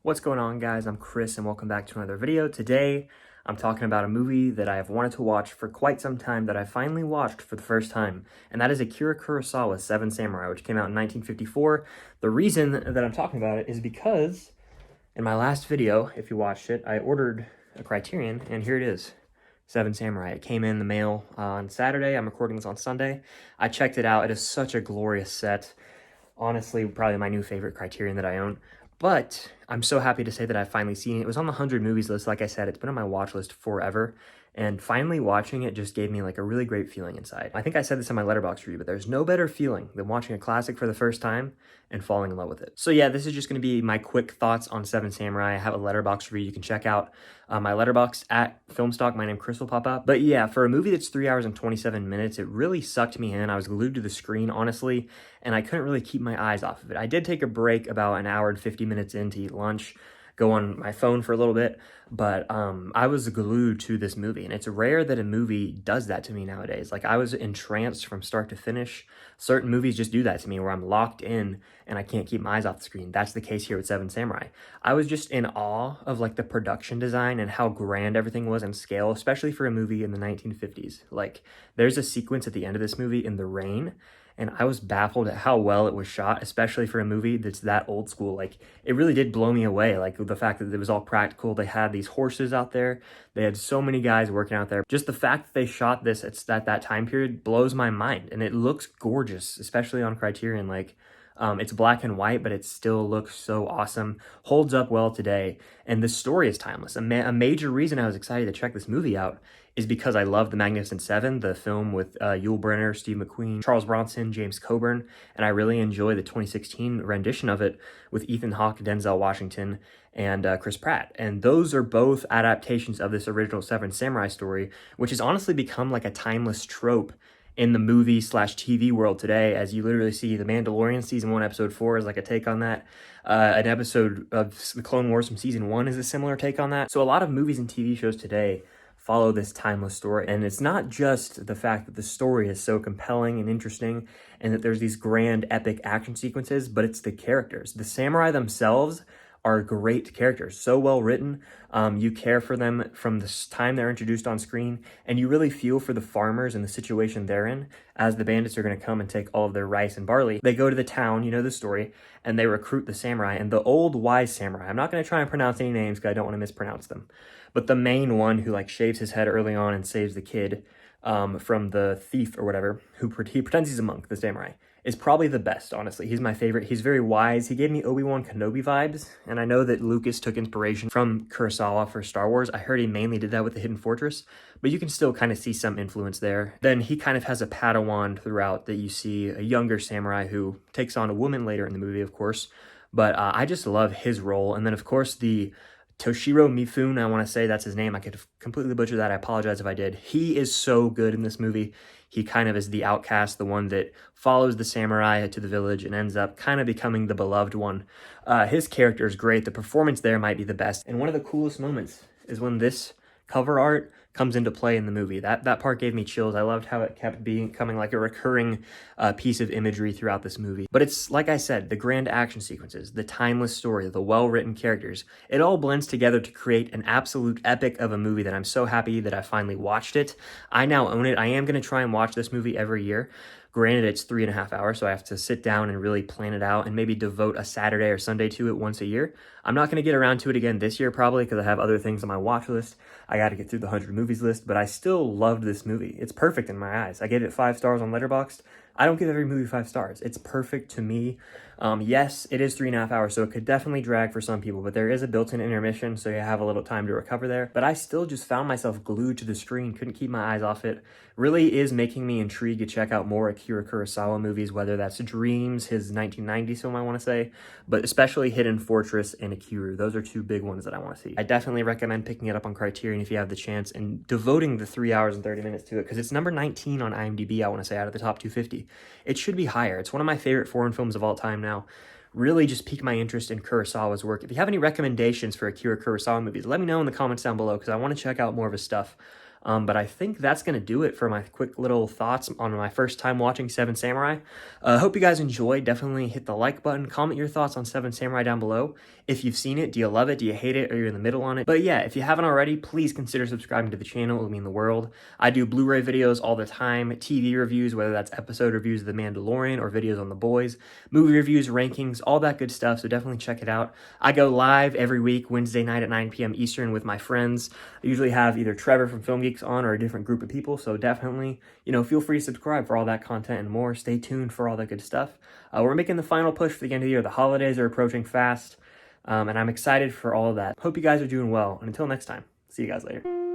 What's going on, guys? I'm Chris and welcome back to another video. Today I'm talking about a movie that I have wanted to watch for quite some time that I finally watched for the first time, and that is Akira Kurosawa Seven Samurai, which came out in 1954. The reason that I'm talking about it is because in my last video, if you watched it, I ordered a Criterion, and here it is. Seven Samurai. It came in the mail on Saturday. I'm recording this on Sunday. I checked it out. It is such a glorious set. Honestly, probably my new favorite Criterion that I own. But I'm so happy to say that I've finally seen it. It was on the 100 movies list. Like I said, it's been on my watch list forever. And finally watching it just gave me like a really great feeling inside. I think I said this in my Letterboxd review, but there's no better feeling than watching a classic for the first time and falling in love with it. So yeah, this is just going to be my quick thoughts on Seven Samurai. I have a Letterboxd review you can check out. My Letterboxd at Filmstock. My name Chris will pop up. But yeah, for a movie that's 3 hours and 27 minutes, it really sucked me in. I was glued to the screen, honestly, and I couldn't really keep my eyes off of it. I did take a break about an hour and 50 minutes in to eat lunch, go on my phone for a little bit, but I was glued to this movie, and it's rare that a movie does that to me nowadays. Like, I was entranced from start to finish. Certain movies just do that to me, where I'm locked in and I can't keep my eyes off the screen. That's the case here with Seven Samurai. I was just in awe of like the production design and how grand everything was in scale, especially for a movie in the 1950s. Like, there's a sequence at the end of this movie in the rain, and I was baffled at how well it was shot, especially for a movie that's that old school. Like, it really did blow me away, like the fact that it was all practical. They had these horses out there. They had so many guys working out there. Just the fact that they shot this at that time period blows my mind, and it looks gorgeous, especially on Criterion. Like, it's black and white, but it still looks so awesome. Holds up well today, and the story is timeless. A major reason I was excited to check this movie out is because I love The Magnificent Seven, the film with Yul Brynner, Steve McQueen, Charles Bronson, James Coburn, and I really enjoy the 2016 rendition of it with Ethan Hawke, Denzel Washington, and Chris Pratt. And those are both adaptations of this original Seven Samurai story, which has honestly become like a timeless trope in the movie/TV world today, as you literally see The Mandalorian Season 1, Episode 4 is like a take on that. An episode of The Clone Wars from Season 1 is a similar take on that. So a lot of movies and TV shows today follow this timeless story. And it's not just the fact that the story is so compelling and interesting and that there's these grand epic action sequences, but it's the characters. The samurai themselves are great characters, so well written. You care for them from the time they're introduced on screen, and you really feel for the farmers and the situation they're in as the bandits are going to come and take all of their rice and barley. They go to the town, you know the story, and they recruit the samurai, and the old wise samurai, I'm not going to try and pronounce any names because I don't want to mispronounce them, but the main one who like shaves his head early on and saves the kid from the thief or whatever, he pretends he's a monk, the samurai, is probably the best, honestly. He's my favorite. He's very wise. He gave me Obi-Wan Kenobi vibes, and I know that Lucas took inspiration from Kurosawa for Star Wars. I heard he mainly did that with the Hidden Fortress, but you can still kind of see some influence there. Then he kind of has a Padawan throughout that you see a younger samurai who takes on a woman later in the movie, of course, but I just love his role. And then, of course, the Toshiro Mifune, I want to say that's his name. I could completely butcher that. I apologize if I did. He is so good in this movie. He kind of is the outcast, the one that follows the samurai to the village and ends up kind of becoming the beloved one. His character is great. The performance there might be the best. And one of the coolest moments is when this cover art comes into play in the movie. That part gave me chills. I loved how it kept becoming like a recurring piece of imagery throughout this movie. But it's, like I said, the grand action sequences, the timeless story, the well-written characters, it all blends together to create an absolute epic of a movie that I'm so happy that I finally watched it. I now own it. I am going to try and watch this movie every year. Granted, it's 3.5 hours, so I have to sit down and really plan it out and maybe devote a Saturday or Sunday to it once a year. I'm not going to get around to it again this year probably because I have other things on my watch list. I got to get through the 100 movies list, but I still loved this movie. It's perfect in my eyes. I gave it 5 stars on Letterboxd. I don't give every movie 5 stars. It's perfect to me. Yes, it is 3.5 hours, so it could definitely drag for some people, but there is a built-in intermission, so you have a little time to recover there. But I still just found myself glued to the screen, couldn't keep my eyes off it. Really is making me intrigued to check out more Akira Kurosawa movies, whether that's Dreams, his 1990s film I want to say, but especially Hidden Fortress and Akira. Those are 2 big ones that I want to see. I definitely recommend picking it up on Criterion if you have the chance and devoting the 3 hours and 30 minutes to it, because it's number 19 on IMDb, I want to say, out of the top 250. It should be higher. It's one of my favorite foreign films of all time now. Really just piqued my interest in Kurosawa's work. If you have any recommendations for Akira Kurosawa movies, let me know in the comments down below because I want to check out more of his stuff. But I think that's going to do it for my quick little thoughts on my first time watching Seven Samurai. Hope you guys enjoyed. Definitely hit the like button. Comment your thoughts on Seven Samurai down below. If you've seen it, do you love it? Do you hate it? Or you're in the middle on it? But yeah, if you haven't already, please consider subscribing to the channel. It would mean the world. I do Blu-ray videos all the time, TV reviews, whether that's episode reviews of The Mandalorian or videos on The Boys, movie reviews, rankings, all that good stuff. So definitely check it out. I go live every week, Wednesday night at 9 p.m. Eastern with my friends. I usually have either Trevor from Film Geeks on or a different group of people. So definitely, feel free to subscribe for all that content and more. Stay tuned for all that good stuff. We're making the final push for the end of the year. The holidays are approaching fast. And I'm excited for all of that. Hope you guys are doing well. And until next time, see you guys later.